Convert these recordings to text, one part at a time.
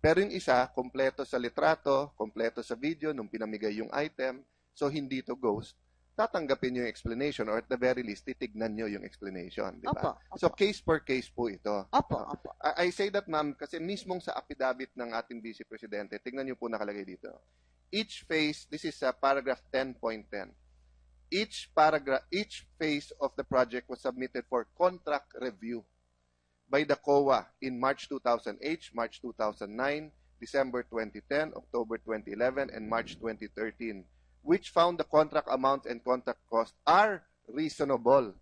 Pero yung isa, kompleto sa litrato, kompleto sa video, nung pinamigay yung item, so hindi to ghost, tatanggapin nyo yung explanation or at the very least, titignan nyo yung explanation. Di ba? Opo, opo. So case per case po ito. Opo, No? opo. I say that, ma'am, kasi mismong sa affidavit ng ating Vice Presidente, tignan nyo po nakalagay dito. Each phase, this is paragraph 10.10. Each phase of the project was submitted for contract review by the COA in March 2008, March 2009, December 2010, October 2011, and March 2013, which found the contract amounts and contract costs are reasonable,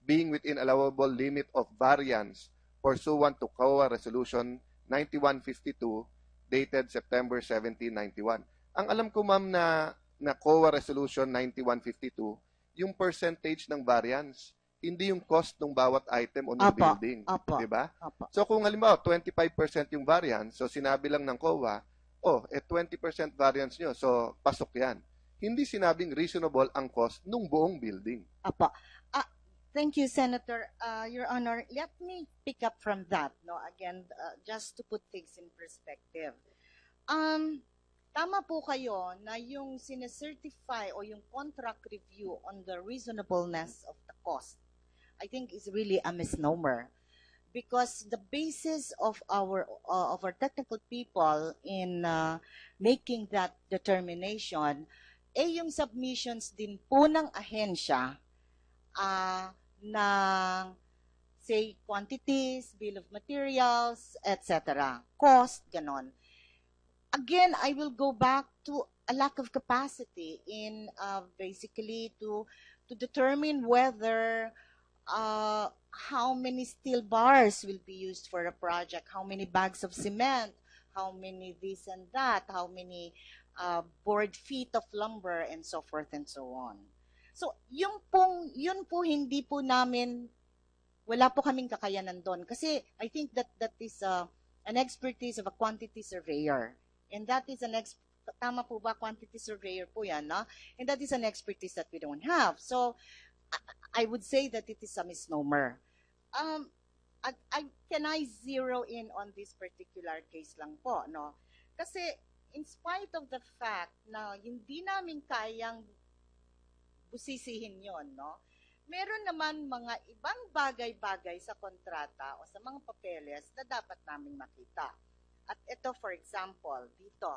being within allowable limit of variance pursuant to COA Resolution 9152 dated September 17, 91. Ang alam ko, ma'am, na COA Resolution 9152, yung percentage ng variance, hindi yung cost ng bawat item o ng building. Di ba? So kung halimbawa 25% yung variance, so sinabi lang ng COA, 20% variance nyo, so pasok yan. Hindi sinabing reasonable ang cost ng buong building. Apo. Thank you, Senator. Your Honor, let me pick up from that. No, again, just to put things in perspective. Tama po kayo na yung sinecertify o yung contract review on the reasonableness of the cost, I think is really a misnomer, because the basis of our technical people in making that determination yung submissions din po ng ahensya ng say quantities, bill of materials, etc. Cost, ganon. Again, I will go back to a lack of capacity in basically to determine whether how many steel bars will be used for a project, how many bags of cement, how many this and that, how many board feet of lumber, and so forth and so on. So, yun po hindi po namin, wala po kaming kakayanan doon. Kasi I think that is an expertise of a quantity surveyor. And that is tama po ba, quantity surveyor po yan, no? And that is an expertise that we don't have. So, I would say that it is a misnomer. Can I zero in on this particular case lang po, no? Kasi, in spite of the fact na hindi namin kayang busisihin yon, no? Meron naman mga ibang bagay-bagay sa kontrata o sa mga papeles na dapat naming makita. At ito, for example, dito,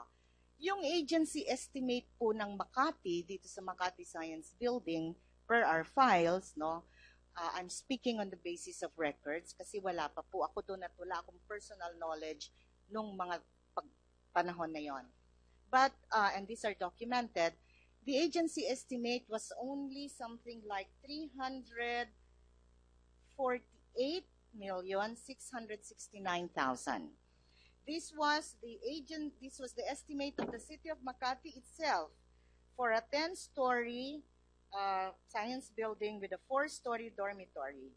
yung agency estimate po ng Makati, dito sa Makati Science Building, per our files, no, I'm speaking on the basis of records kasi wala pa po ako doon at wala akong personal knowledge nung mga panahon na yon. But, and these are documented, the agency estimate was only something like 348,669,000. This was the estimate of the city of Makati itself for a 10-story science building with a 4-story dormitory.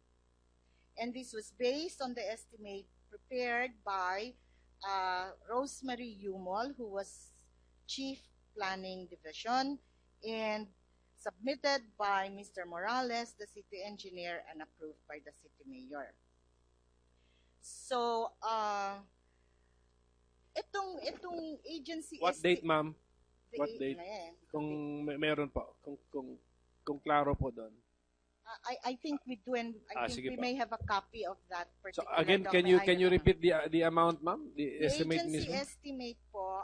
And this was based on the estimate prepared by Rosemary, who was Chief Planning Division, and submitted by Mr. Morales, the city engineer, and approved by the city mayor. So, itong agency... What date, ma'am? What date? Kung meron po, kung klaro po doon. I think we do, and I think we may have a copy of that particular. So again, document. can you repeat the amount, ma'am? The estimate agency mismo? estimate po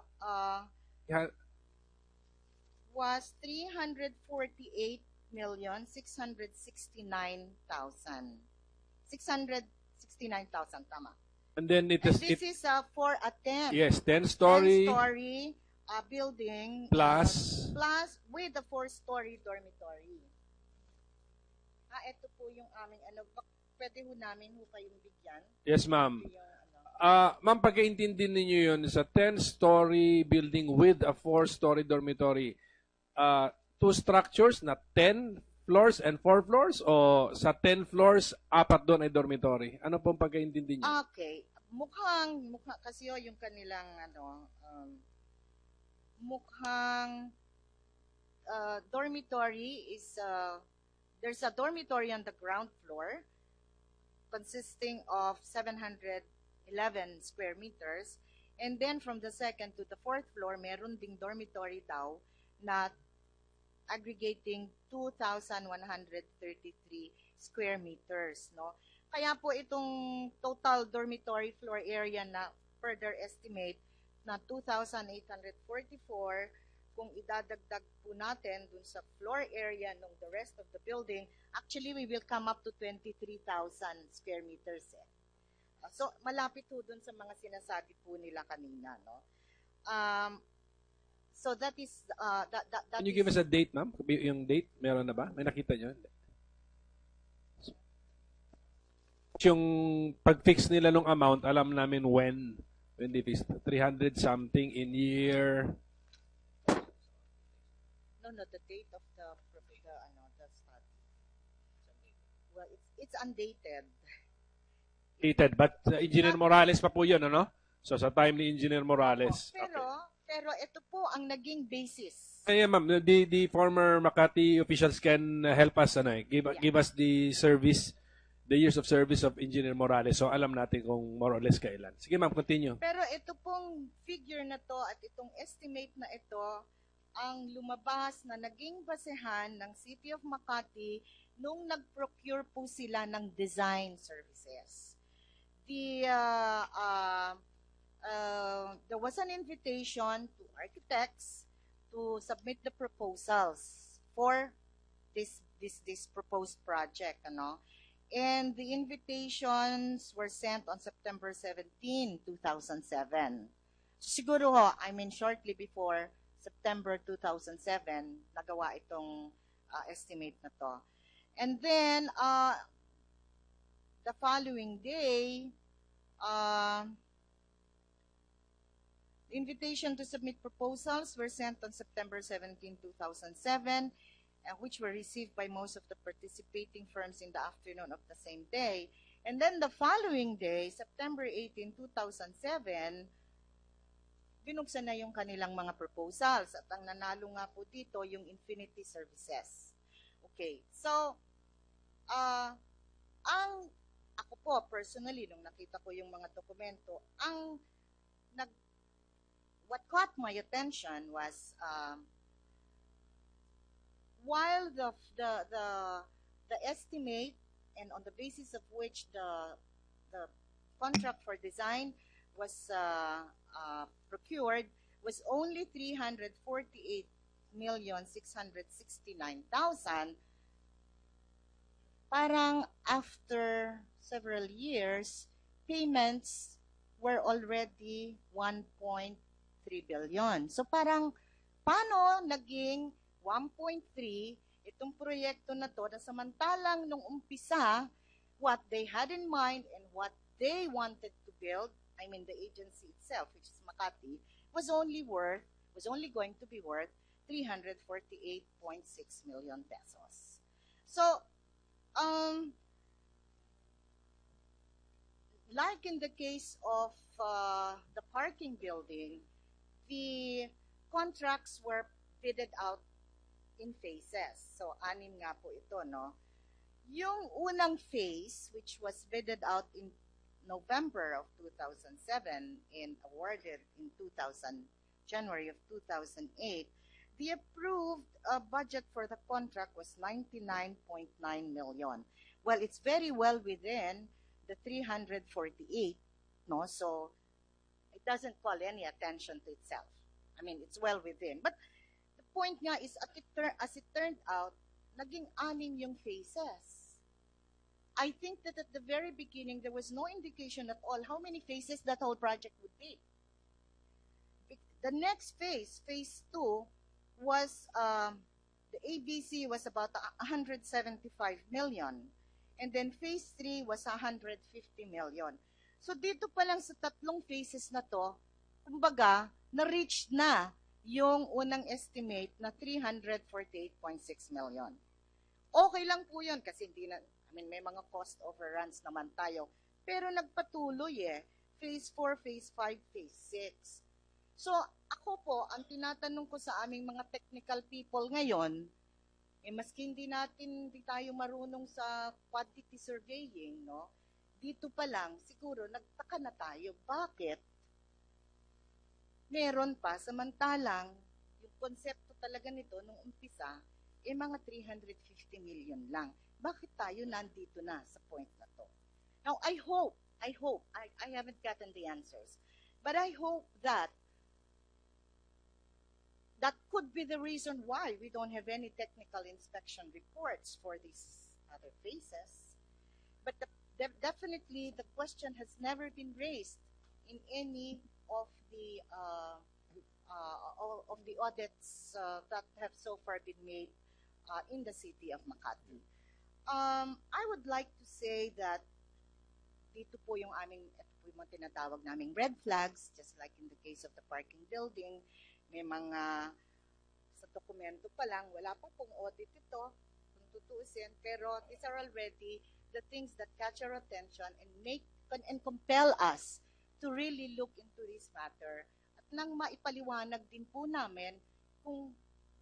was 348,669,000. 669,000, tama. And then this is for a 10. Yes, 10-story. 10-story building. Plus with a 4-story dormitory. Ito po yung aming pwede ho namin kayong bigyan. Yes, ma'am. Ma'am, pagkaintindi ninyo yun, sa 10-story building with a 4-story dormitory, 2 structures na 10 floors and 4 floors, o sa 10 floors, 4 doon ay dormitory? Ano pong pagkaintindi nyo? Okay. Mukhang kasi yung kanilang mukhang dormitory is there's a dormitory on the ground floor consisting of 711 square meters, And then from the second to the fourth floor, meron ding dormitory daw na aggregating 2,133 square meters, no? Kaya po itong total dormitory floor area na further estimate na 2,844, kung idadagdag po natin dun sa floor area ng the rest of the building, actually we will come up to 23,000 square meters. So malapit po dun sa mga sinasabi po nila kanina, no? So that is that Can you give us a date, ma'am? Yung date, meron na ba? May nakita nyo? Yung pag-fix nila ng amount, alam namin when they fix 300 something in year. No, the date of the study. Well, it's undated. Dated, but Engineer Morales pa po yun, ano? So sa time ni Engineer Morales. Pero ito po ang naging basis. Kaya ma'am, the former Makati officials can help us, give us the service, the years of service of Engineer Morales. So alam natin kung more or less kailan. Sige ma'am, continue. Pero ito pong figure na to at itong estimate na ito ang lumabas na naging basehan ng City of Makati nung nag-procure po sila ng design services. There was an invitation to architects to submit the proposals for this proposed project, and the invitations were sent on September 17, 2007. So siguro shortly before September 2007, nagawa itong estimate na to. And then, the following day, invitation to submit proposals were sent on September 17, 2007, which were received by most of the participating firms in the afternoon of the same day. And then the following day, September 18, 2007, binuksan na yung kanilang mga proposals. At ang nanalo nga po dito, yung Infinity Services. Okay, so, ako po, personally, nung nakita ko yung mga dokumento, what caught my attention was while the estimate and on the basis of which the contract for design was procured was only 348,669,000, parang after several years, payments were already 1.3 billion. So parang paano naging 1.3 itong proyekto na to na samantalang nung umpisa, what they had in mind and what they wanted to build, the agency itself, which is Makati, was only going to be worth 348.6 million pesos. So, like in the case of the parking building, the contracts were bidded out in phases. So, 6 nga po ito, no? Yung unang phase, which was bidded out in November of 2007 and awarded in January of 2008, the approved budget for the contract was 99.9 million. Well, it's very well within the 348, no? So, it doesn't call any attention to itself. It's well within. But the point nga is, as it turned out, naging 6 yung phases. I think that at the very beginning, there was no indication at all how many phases that whole project would be. The next phase, phase 2, was, the ABC was about 175 million. And then phase 3 was 150 million. So dito pa lang sa 3 phases na to, kumbaga, na-reach na yung unang estimate na 348.6 million. Okay lang po yun kasi hindi na, may mga cost overruns naman tayo. Pero nagpatuloy Phase 4, Phase 5, Phase 6. So, ako po, ang tinatanong ko sa aming mga technical people ngayon, maski hindi tayo marunong sa quantity surveying, no? Dito pa lang, siguro, nagtaka na tayo. Bakit? meron pa, samantalang, yung konsepto talaga nito nung umpisa, mga 350 million lang. Bakit tayo nandito na sa point na to? Now, I haven't gotten the answers, but I hope that could be the reason why we don't have any technical inspection reports for these other phases. But definitely, the question has never been raised in any of the audits that have so far been made in the city of Makati. I would like to say that dito po yung ito po yung tinatawag naming red flags, just like in the case of the parking building. May mga sa dokumento pa lang, wala pa pong audit ito, kung tutuusin, pero these are already the things that catch our attention and compel us to really look into this matter at nang maipaliwanag din po namin kung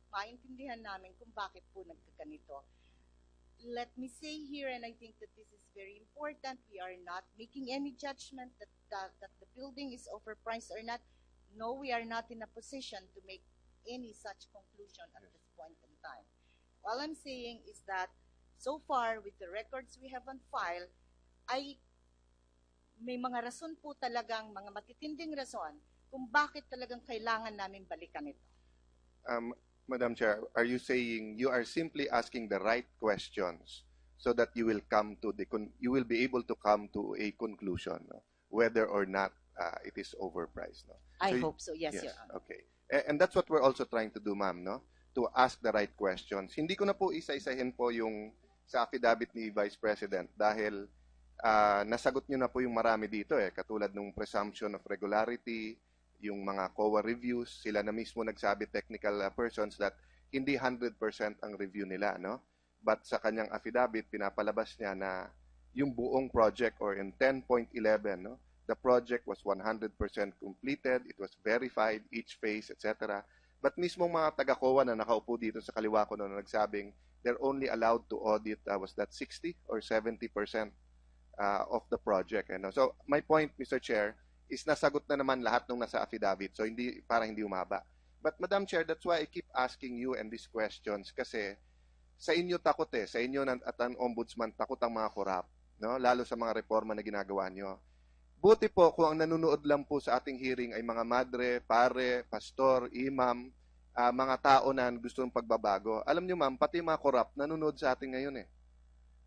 maintindihan namin kung bakit po nagkaganito. Let me say here, and I think that this is very important, we are not making any judgment that the building is overpriced or not. No, we are not in a position to make any such conclusion at this point in time. All I'm saying is that so far, with the records we have on file, ay may mga rason po talagang, mga matitinding rason kung bakit talagang kailangan namin balikan ito. Madam Chair, are you saying you are simply asking the right questions so that you will be able to come to a conclusion, no? Whether or not it is overpriced, no? I hope so, yes, Your Honor. Okay. And that's what we're also trying to do, ma'am, no? To ask the right questions. Hindi ko na po isa-isahin po yung sa affidavit ni Vice President dahil nasagot nyo na po yung marami dito katulad ng presumption of regularity, yung mga COA reviews, sila na mismo nagsabi, technical persons, that hindi 100% ang review nila, no? But sa kanyang affidavit, pinapalabas niya na yung buong project, or in 10.11, no? The project was 100% completed, it was verified, each phase, etc. But mismong mga taga-COA na nakaupo dito sa kaliwa ko na nagsabing they're only allowed to audit, was that 60 or 70% of the project. So my point, Mr. Chair, is nasagot na naman lahat ng nasa affidavit. So para hindi umaba. But Madam Chair, that's why I keep asking you and these questions kasi sa inyo takot sa inyo at ang ombudsman takot ang mga korap, no? Lalo sa mga reforma na ginagawa nyo. Buti po kung ang nanonood lang po sa ating hearing ay mga madre, pare, pastor, imam, mga tao na gusto ng pagbabago. Alam nyo ma'am, pati mga korap nanonood sa atin ngayon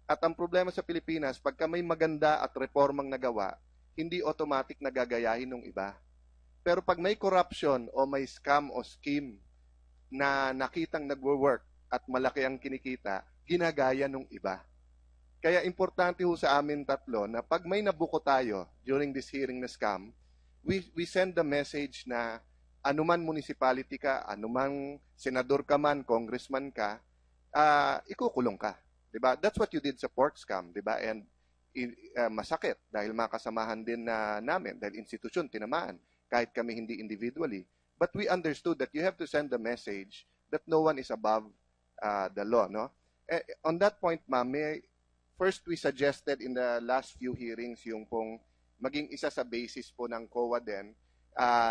At ang problema sa Pilipinas, pagka may maganda at reformang nagawa, hindi automatic nagagayahin ng iba. Pero pag may corruption o may scam o scheme na nakitang nagwo-work at malaki ang kinikita, ginagaya ng iba. Kaya importante ho sa amin tatlo na pag may nabuko tayo during this hearing na scam, we send the message na anuman municipality ka, anuman senador ka man, congressman ka, ikukulong ka. Diba? That's what you did sa pork scam, diba? And masakit dahil makasamahan din namin, dahil institusyon, tinamaan, kahit kami hindi individually. But we understood that you have to send the message that no one is above the law. No? On that point, ma'am, first we suggested in the last few hearings yung pong maging isa sa basis po ng COA din,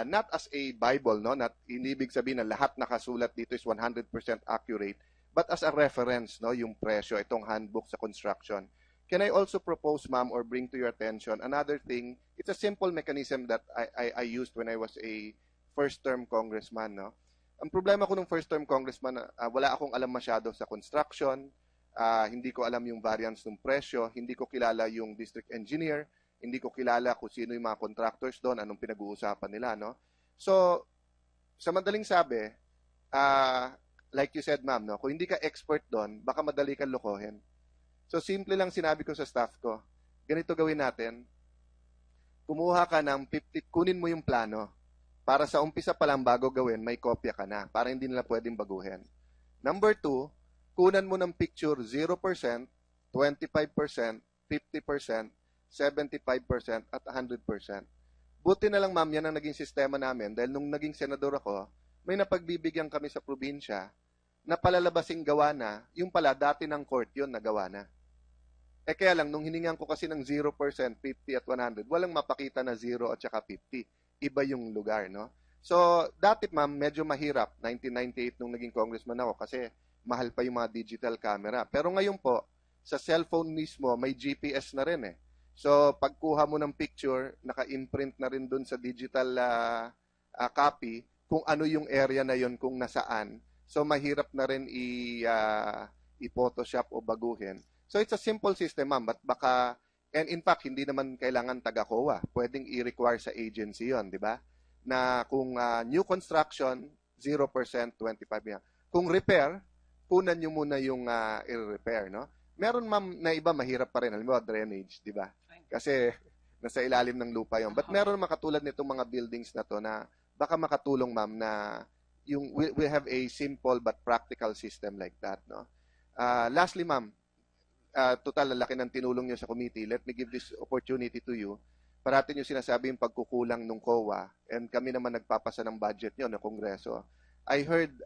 not as a Bible, no? Not, hindi ibig sabihin na lahat nakasulat dito is 100% accurate, but as a reference, no? Yung presyo, itong handbook sa construction. Can I also propose, ma'am, or bring to your attention another thing? It's a simple mechanism that I used when I was a first-term congressman. No? Ang problema ko nung first-term congressman, wala akong alam masyado sa construction, hindi ko alam yung variance ng presyo, hindi ko kilala yung district engineer, hindi ko kilala kung sino yung mga contractors doon, anong pinag-uusapan nila. No? So, sa madaling sabi, like you said, ma'am, no? Kung hindi ka expert doon, baka madali kang lokohin. So, simple lang sinabi ko sa staff ko, ganito gawin natin, kumuha ka ng 50, kunin mo yung plano, para sa umpisa pa lang bago gawin, may kopya ka na, para hindi nila pwedeng baguhin. Number 2, kunan mo ng picture 0%, 25%, 50%, 75%, at 100%. Buti na lang, ma'am, yan ang naging sistema namin, dahil nung naging senador ako, may napagbibigyan kami sa probinsya, na palalabasing gawa na, yung pala dati ng court yun nagawa na. Kaya lang, nung hiningan ko kasi ng 0%, 50 at 100, walang mapakita na 0 at saka 50. Iba yung lugar, no? So, dati ma'am, medyo mahirap. 1998 nung naging congressman ako kasi mahal pa yung mga digital camera. Pero ngayon po, sa cellphone mismo, may GPS na rin eh. So, pagkuha mo ng picture, naka-imprint na rin dun sa digital copy kung ano yung area na yon kung nasaan. So, mahirap na rin i-photoshop o baguhin. So, it's a simple system, ma'am. But baka, and in fact, hindi naman kailangan taga-COA. Pwedeng i-require sa agency yon, di ba? Na kung new construction, 0%, 25 yan. Kung repair, kunan nyo muna yung i-repair, no? Meron ma'am na iba mahirap pa rin, halimbawa drainage, di ba? Kasi nasa ilalim ng lupa yon. But meron makatulad nitong mga buildings na to na baka makatulong ma'am na yung we have a simple but practical system like that, no? Lastly ma'am, total lalaki ng tinulong nyo sa committee. Let me give this opportunity to you. Parati nyo sinasabi yung pagkukulang ng COA and kami naman nagpapasa ng budget nyo ng Kongreso. I heard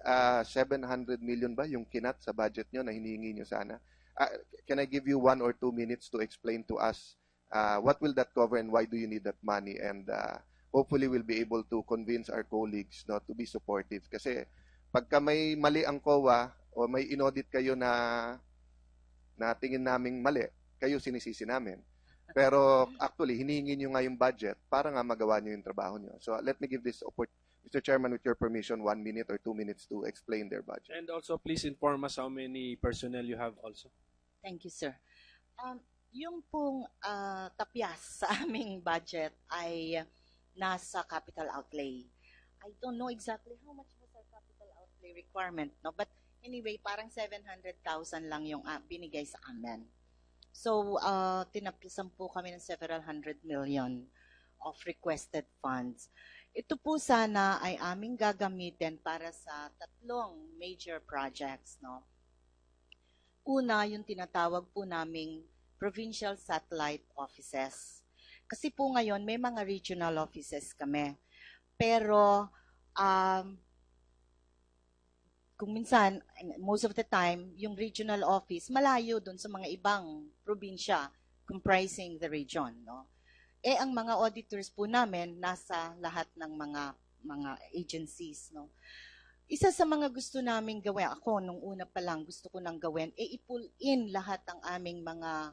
700 million ba yung kinat sa budget nyo na hinihingi nyo sana? Can I give you 1 or 2 minutes to explain to us what will that cover and why do you need that money? And hopefully we'll be able to convince our colleagues to be supportive. Kasi pagka may mali ang COA o may inaudit kayo na tingin naming mali, kayo sinisisi namin. Pero actually, hinihingi nyo nga yung budget para nga magawa nyo yung trabaho nyo. So let me give this opportunity, Mr. Chairman, with your permission, 1 minute or 2 minutes to explain their budget. And also, please inform us how many personnel you have also. Thank you, sir. Yung pong tapyas sa aming budget ay nasa capital outlay. I don't know exactly how much was our capital outlay requirement, no? But anyway, parang 700,000 lang yung binigay sa amin. So, tinapyasan po kami ng several hundred million of requested funds. Ito po sana ay aming gagamitin para sa 3 major projects, no? Una, yung tinatawag po naming provincial satellite offices. Kasi po ngayon, may mga regional offices kami. Pero, kung minsan, most of the time, yung regional office, malayo dun sa mga ibang probinsya comprising the region, no? Ang mga auditors po namin, nasa lahat ng mga agencies, no? Isa sa mga gusto naming gawin, ako nung una pa lang gusto ko nang gawin, i-pull in lahat ng aming mga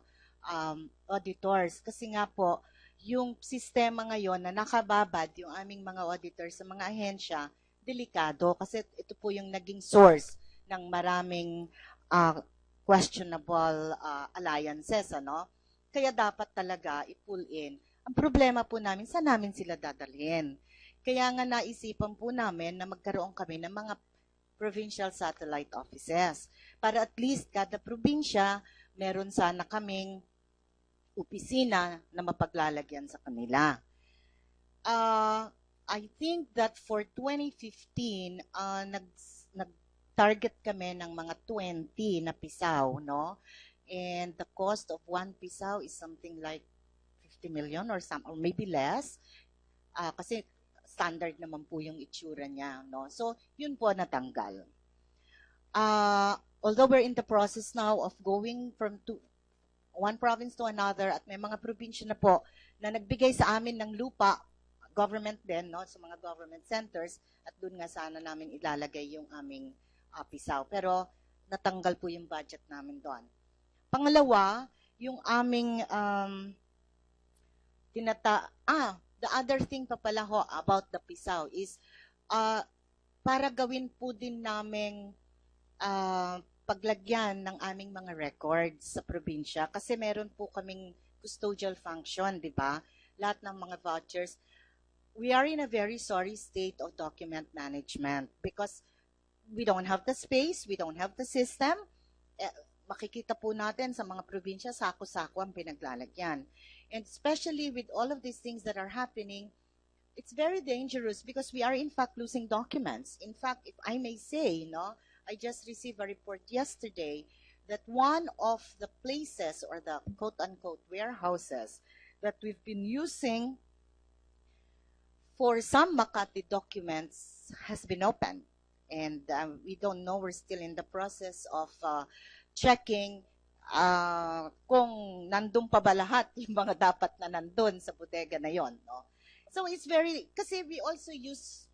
auditors. Kasi nga po, yung sistema ngayon na nakababad yung aming mga auditors sa mga ahensya, delikado kasi ito po yung naging source ng maraming questionable alliances, ano? Kaya dapat talaga i-pull in. Ang problema po namin, saan namin sila dadalhin? Kaya nga naisipan po namin na magkaroon kami ng mga provincial satellite offices para at least kada probinsya meron sana kaming opisina na mapaglalagyan sa kanila. I think that for 2015, nag-target kami ng mga 20 na pisaw, no? And the cost of 1 pisaw is something like 50 million or maybe less. Kasi standard naman po yung itsura niya, no? So, yun po natanggal. Although we're in the process now of going from one province to another at may mga probinsya na po na nagbigay sa amin ng lupa, government din, no, sa mga government centers, at doon nga sana namin ilalagay yung aming pisaw. Pero natanggal po yung budget namin doon. Pangalawa, yung aming the other thing pa pala ho about the pisaw is para gawin po din namin paglagyan ng aming mga records sa probinsya kasi meron po kaming custodial function, di ba? Lahat ng mga vouchers. We are in a very sorry state of document management because we don't have the space, we don't have the system. Makikita po natin sa mga probinsya, sako-sako ang pinaglalagyan. And especially with all of these things that are happening, it's very dangerous because we are in fact losing documents. In fact, if I may say, no, I just received a report yesterday that one of the places or the quote-unquote warehouses that we've been using for some Makati documents has been opened. And we don't know, we're still in the process of checking kung nandun pa ba lahat yung mga dapat na nandun sa bodega na yon, no? So it's very, kasi we also use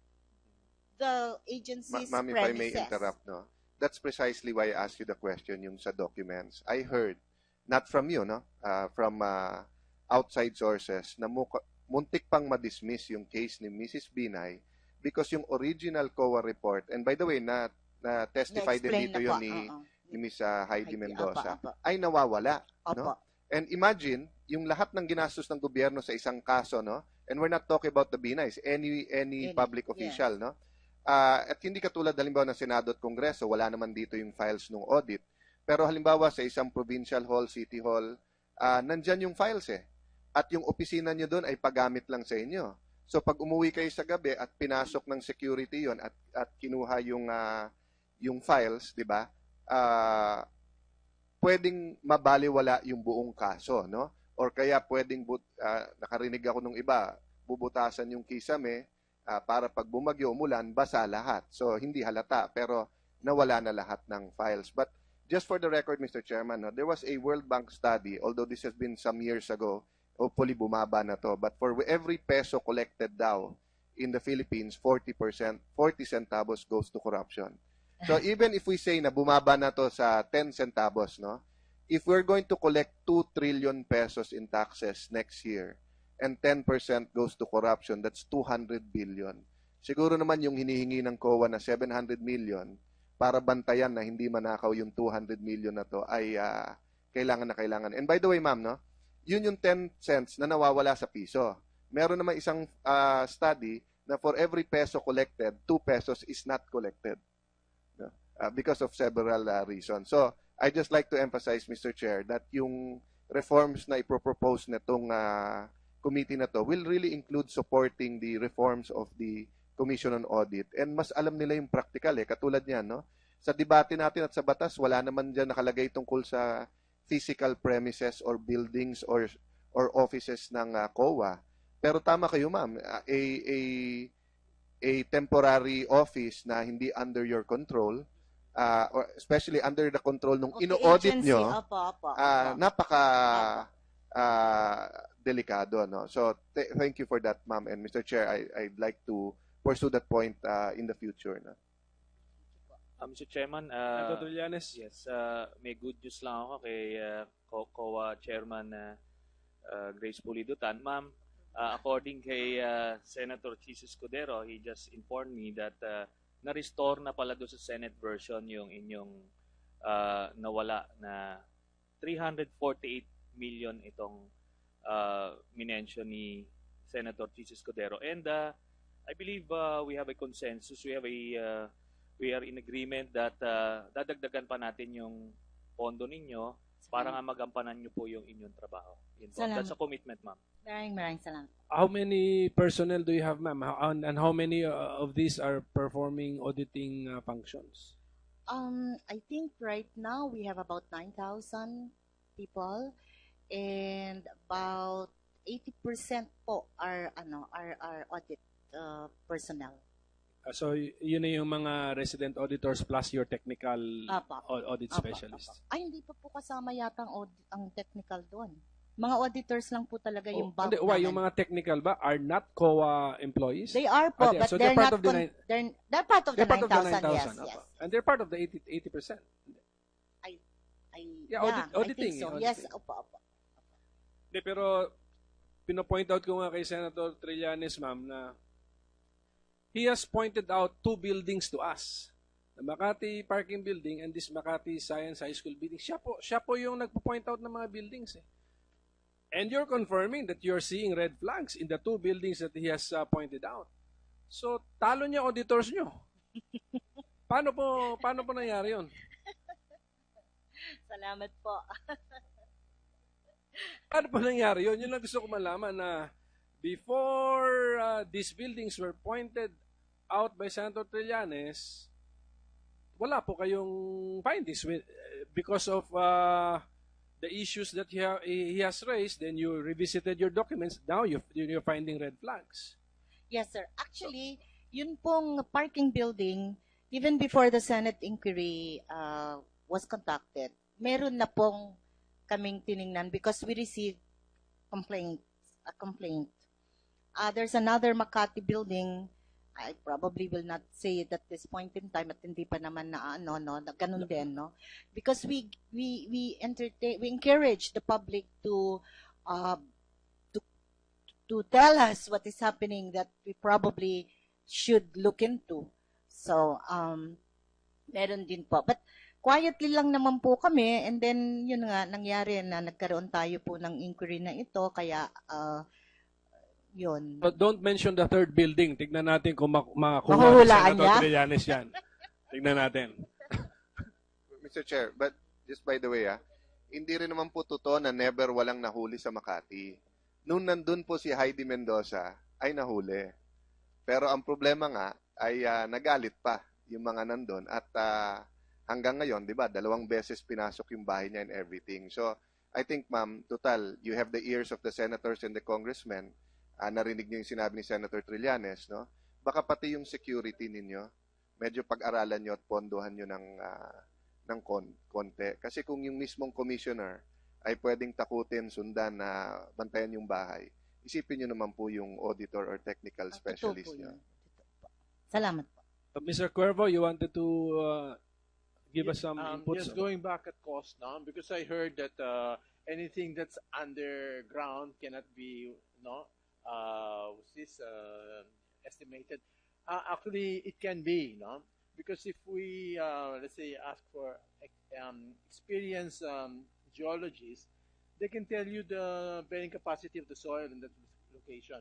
the agency's Ma'am, if I may premises. interrupt, no? That's precisely why I asked you the question, yung sa documents. I heard, not from you, no? From outside sources, na muntik pang ma-dismiss yung case ni Mrs. Binay because yung original COA report, and by the way, na-testify din Na-explain dito na yun po, ni Miss Heidi Mendoza, Apa. ay nawawala. Opo. No? And imagine, yung lahat ng ginastos ng gobyerno sa isang kaso, no? And we're not talking about the Binays, any public official, no? At hindi katulad halimbawa ng Senado at Kongreso, wala naman dito yung files ng audit. Pero halimbawa sa isang provincial hall, city hall, nandyan yung files eh. At yung opisina nyo doon ay paggamit lang sa inyo. So pag umuwi kayo sa gabi at pinasok ng security yon at kinuha yung files, di ba? Pwedeng mabaliwala yung buong kaso, no? Or kaya pwedeng, nakarinig ako nung iba, bubutasan yung kisame para pag bumagyo, umulan, basa lahat. So, hindi halata, pero nawala na lahat ng files. But just for the record, Mr. Chairman, no, there was a World Bank study, although this has been some years ago, hopefully bumaba na to. But for every peso collected daw in the Philippines, 40%, 40 centavos goes to corruption. So even if we say na bumaba na to sa 10 centavos, no? If we're going to collect 2 trillion pesos in taxes next year and 10% goes to corruption, that's 200 billion. Siguro naman yung hinihingi ng COA na 700 million para bantayan na hindi manakaw yung 200 million na to ay kailangan na kailangan. And by the way, ma'am, no? Yun yung 10 cents na nawawala sa piso. Meron naman isang study na for every peso collected, 2 pesos is not collected. Because of several reasons. So, I just like to emphasize, Mr. Chair, that yung reforms na ipropose netong committee na to will really include supporting the reforms of the Commission on Audit. And mas alam nila yung practical eh. Katulad niyan, no? Sa debate natin at sa batas, wala naman dyan nakalagay tungkol sa physical premises or buildings or offices ng COA. Pero tama kayo, ma'am. A temporary office na hindi under your control, or especially under the control nung ino-audit nyo, napaka delikado, no? So, thank you for that, ma'am. And Mr. Chair, I'd like to pursue that point in the future. No? Mr. Chairman, Trillanes. yes, may good news lang ako kay COA Chairman Grace Pulido. Ma'am, according kay Senator Chis Escudero, he just informed me that na-restore na pala doon sa Senate version yung inyong nawala na 348 million itong minention ni Senator Chis Escudero. And I believe we have a consensus. We are in agreement that dadagdagan pa natin yung pondo ninyo para nga magampanan nyo po yung inyong trabaho. That's a commitment, ma'am. Maraming salamat. How many personnel do you have, ma'am? And how many of these are performing auditing functions? I think right now we have about 9,000 people, and about 80% po are audit personnel. So yun na yung mga resident auditors plus your technical audit Apa. specialist. Ay, hindi pa po kasama yata ang technical doon. Mga auditors lang po talaga yung bulk. Why? Yung mga technical ba are not COA employees? They are po, but so they're part not of the they're part of the 9,000, yes. And they're part of the 80%. Auditing. I think so. Yes, opo. De, pero pino-point out ko nga kay Senator Trillanes, ma'am, na he has pointed out 2 buildings to us. The Makati Parking Building and this Makati Science High School building. Siya po yung nagpo-point out ng mga buildings eh. And you're confirming that you're seeing red flags in the 2 buildings that he has pointed out. So, talo niya auditors nyo. Paano po nangyari yun? Salamat po. Paano po nangyari yun? Yun lang gusto ko malaman na before these buildings were pointed out by Senator Trillanes, wala po kayong findings because of the issues that he has raised. Then you revisited your documents. Now you're finding red flags. Yes, sir. Actually, yun pong parking building, even before the Senate inquiry was conducted, meron na pong kaming tiningnan because we received a complaint. There's another Makati building. I probably will not say it at this point in time at hindi pa naman na ano no na ganun din no because we encourage the public uh to tell us what is happening that we probably should look into. So meron din po, but quietly lang naman po kami, and then yun nga nangyari na nagkaroon tayo po ng inquiry na ito, kaya yun. But don't mention the third building. Tignan natin kung makakuha ni Mahuhulaan Senator niya? Trillanes yan. Tignan natin. Mr. Chair, but just by the way, hindi rin naman po totoo na never walang nahuli sa Makati. Nung nandun po si Heidi Mendoza, ay nahuli. Pero ang problema nga ay nagalit pa yung mga nandun at hanggang ngayon, di ba, 2 beses pinasok yung bahay niya and everything. So, I think, ma'am, total, you have the ears of the senators and the congressmen. Narinig niyo yung sinabi ni Senator Trillanes, no? Baka pati yung security ninyo, medyo pag-aralan niyo at pondohan niyo ng konti. Kasi kung yung mismong commissioner ay pwedeng takutin, sundan na bantayan yung bahay, isipin niyo naman po yung auditor or technical specialist niyo. Salamat po. Mr. Cuervo, you wanted to give us some inputs? Just going back at cost now, because I heard that anything that's underground cannot be estimated. Actually, it can be, because if we let's say ask for experienced geologists, they can tell you the bearing capacity of the soil in that location,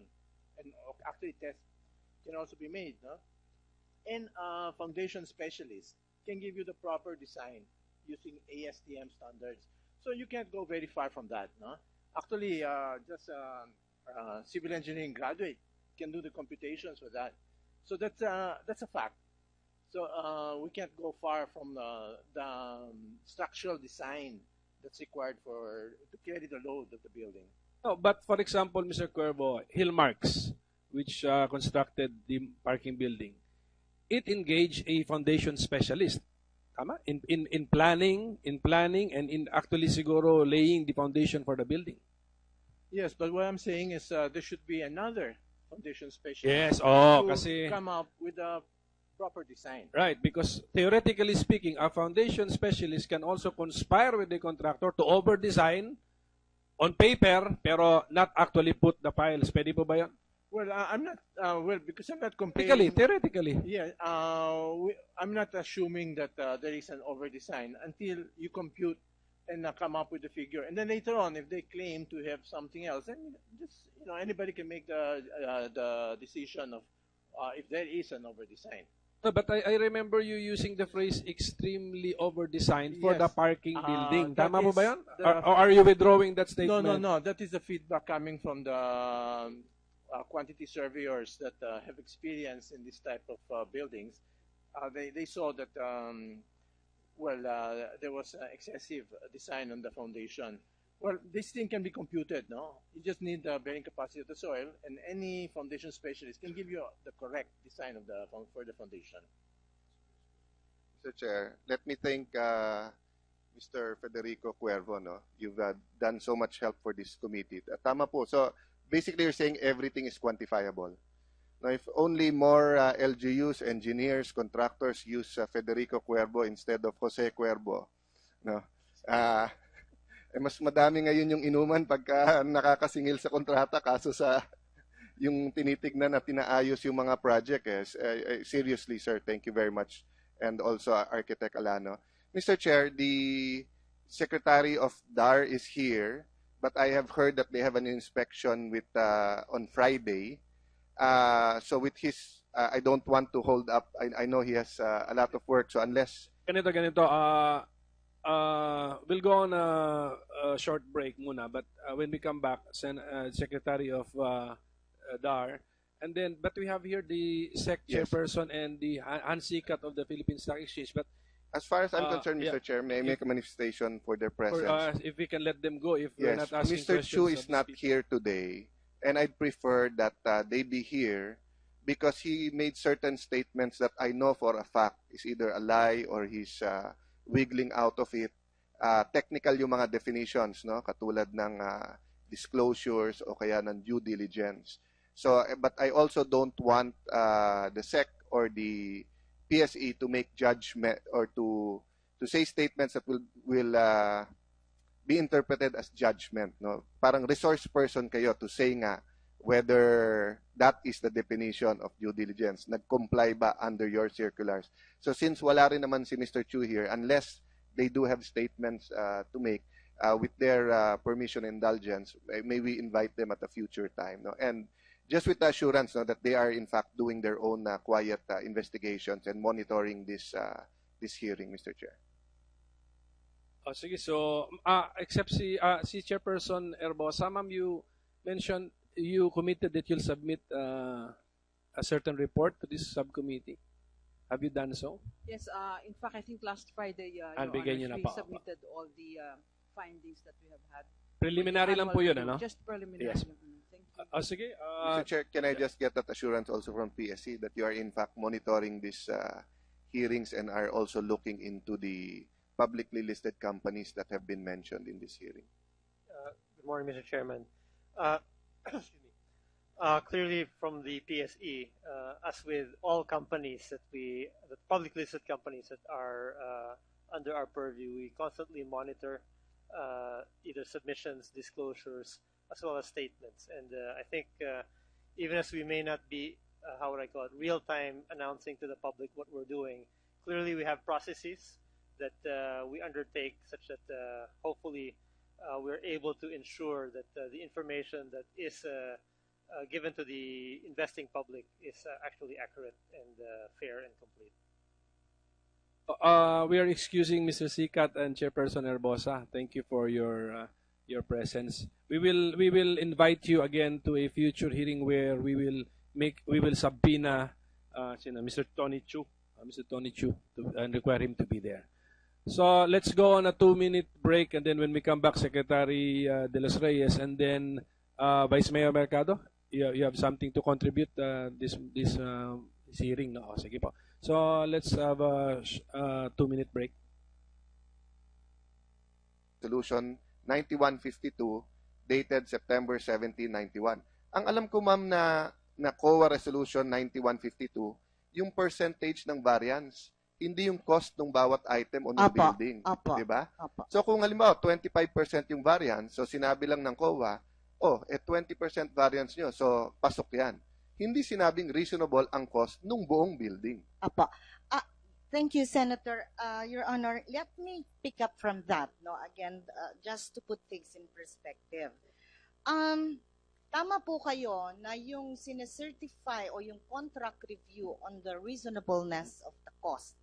and actually tests can also be made, and foundation specialists can give you the proper design using ASTM standards. So you can't go very far from that, Actually, just civil engineering graduate can do the computations for that. So that's a fact. So we can't go far from the structural design that's required to carry the load of the building. No, but for example, Mr. Cuervo, Hillmarks, which constructed the parking building, it engaged a foundation specialist. Tama? In planning, and in actually siguro laying the foundation for the building. Yes, but what I'm saying is there should be another foundation specialist. Yes, to kasi come up with a proper design. right, because theoretically speaking, a foundation specialist can also conspire with the contractor to over-design on paper, pero not actually put the piles. Pwede po ba yan? Well, I'm not. Because I'm not comparing. Theoretically. Yeah, I'm not assuming that there is an over-design until you compute and come up with the figure. And then later on, if they claim to have something else, then just anybody can make the decision of if there is an over-design. No, but I remember you using the phrase extremely over-designed for the Yes. parking building. That Tama mo is ba yan? the- Or are you withdrawing that statement? No. That is the feedback coming from the quantity surveyors that have experience in this type of buildings. They saw that there was excessive design on the foundation. Well, this thing can be computed, no? You just need the bearing capacity of the soil, and any foundation specialist can give you the correct design of for the foundation. Mr. Chair, let me thank Mr. Federico Cuervo. No? You've done so much help for this committee. Tama po. So, basically, you're saying everything is quantifiable. Now, if only more LGUs, engineers, contractors use Federico Cuervo instead of Jose Cuervo, no? Mas madami ngayon yung inuman pagka nakakasingil sa kontrata kaso sa yung tinitignan at tinaayos yung mga project. Seriously, sir, thank you very much. And also Architect Alano. Mr. Chair, the Secretary of DAR is here, but I have heard that they have an inspection on Friday. So with his, I don't want to hold up. I know he has a lot of work. So unless... Ganito. We'll go on a short break muna, but when we come back, Secretary of DAR, and then, but we have here the SEC Yes. chairperson and the Hansikat of the Philippine Stock Exchange. But As far as I'm concerned, yeah. Mr. Chair, may I make a manifestation for their for, presence? if we can let them go, if we're Yes, not asking Mr. questions Chu of is the not speaker. here today, and I'd prefer that they be here because he made certain statements that I know for a fact is either a lie or he's wiggling out of it. Technical yung mga definitions, no? Katulad ng disclosures o kaya ng due diligence. So, but I also don't want the SEC or the PSE to make judgment or to say statements that will be interpreted as judgment. No, parang resource person kayo to say nga whether that is the definition of due diligence. Nag-comply ba under your circulars? So since wala rin naman si Mr. Chu here, unless they do have statements to make, with their permission and indulgence, may we invite them at a future time. No? And just with the assurance no, that they are in fact doing their own quiet investigations and monitoring this hearing, Mr. Chair. Oh, sige. So, except si Chairperson Erbosa, ma'am, you mentioned you committed that you'll submit a certain report to this subcommittee. Have you done so? Yes, in fact, I think last Friday, Your bigay niyo na Honors, we pa. submitted all the findings that we have had. Preliminary lang po yun, ano? Just preliminary. Yes. Thank you. Sige. Mr. Chair, can I just get that assurance also from PSC that you are in fact monitoring these hearings and are also looking into the publicly listed companies that have been mentioned in this hearing? Good morning, Mr. Chairman. Excuse me. Clearly from the PSE, as with all companies the publicly listed companies that are under our purview, we constantly monitor either submissions, disclosures, as well as statements. And I think even as we may not be, how would I call it, real-time announcing to the public what we're doing, clearly we have processes that we undertake such that hopefully we're able to ensure that the information that is given to the investing public is actually accurate and fair and complete. We are excusing Mr. Sikat and Chairperson Erbosa. Thank you for your presence. We will invite you again to a future hearing where we will subpoena Mr. Tony Chu and require him to be there. So let's go on a 2-minute break, and then when we come back, Secretary De Los Reyes, and then Vice Mayor Mercado, you have something to contribute this hearing. No? Sige po. So let's have a 2-minute break. Resolution 9152 dated September 17, 91. Ang alam ko ma'am na COA Resolution 9152, yung percentage ng variance, hindi yung cost ng bawat item o ng building. Di ba? So kung halimbawa 25% yung variance, so sinabi lang ng COA, 20% variance nyo, so pasok yan. Hindi sinabing reasonable ang cost ng buong building. Thank you, Senator. Your Honor, let me pick up from that. No, again, just to put things in perspective. Tama po kayo na yung sinecertify o yung contract review on the reasonableness of the cost,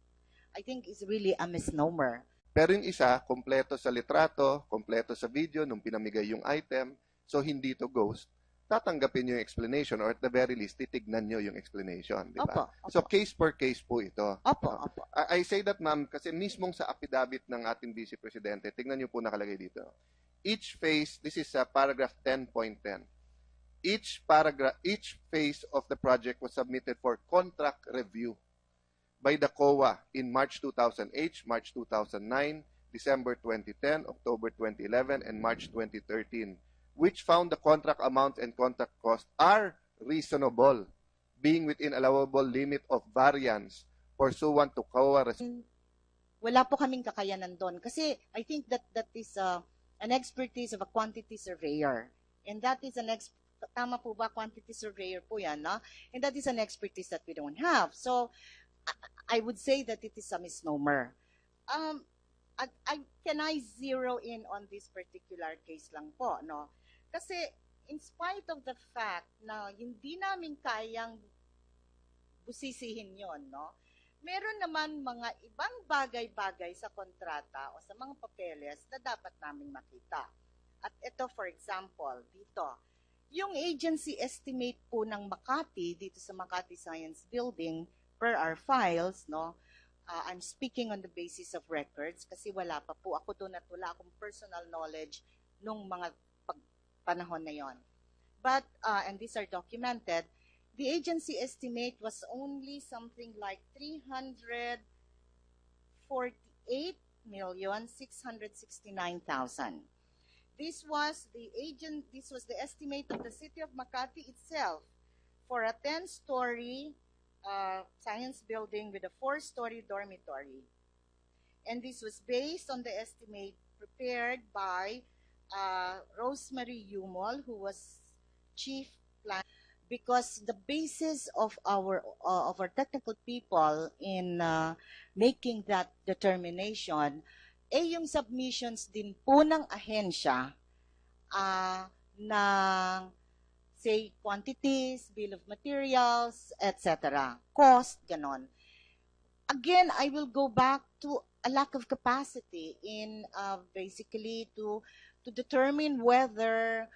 I think is really a misnomer. Pero yung isa, kompleto sa litrato, kompleto sa video, nung pinamigay yung item, so hindi to ghost, tatanggapin nyo yung explanation or at the very least, titignan nyo yung explanation. Di ba? So case per case po ito. I say that ma'am, kasi mismong sa affidavit ng ating Vice Presidente, tignan nyo po nakalagay dito. Each phase, this is paragraph 10.10. Each phase of the project was submitted for contract review by the COA in March 2008, March 2009, December 2010, October 2011, and March 2013, which found the contract amounts and contract costs are reasonable, being within allowable limit of variance pursuant to COA. Wala po kaming kakayanan doon kasi I think that is an expertise of a quantity surveyor. And that is tama po ba, quantity surveyor po yan, no? And that is an expertise that we don't have. So, I would say that it is a misnomer. Can I zero in on this particular case lang po, no? Kasi, in spite of the fact na hindi namin kayang busisihin yon, no? Meron naman mga ibang bagay-bagay sa kontrata o sa mga papeles na dapat naming makita. At ito, for example, dito, yung agency estimate po ng Makati, dito sa Makati Science Building, per our files, no? I'm speaking on the basis of records kasi wala pa po ako doon at wala akong personal knowledge nung mga panahon na yon. But, and these are documented, the agency estimate was only something like 348,669,000. This was the estimate of the city of Makati itself for a 10-story science building with a 4-story dormitory. And this was based on the estimate prepared by Rosemary, who was chief plan, because the basis of our technical people in making that determination yung submissions din po ng ahensya ng say quantities, bill of materials, etc. Cost, ganon. Again, I will go back to a lack of capacity in basically to determine whether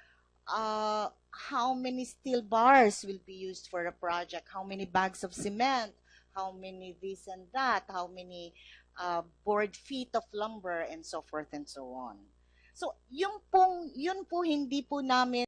how many steel bars will be used for a project, how many bags of cement, how many this and that, how many board feet of lumber, and so forth and so on. So, yun po hindi po namin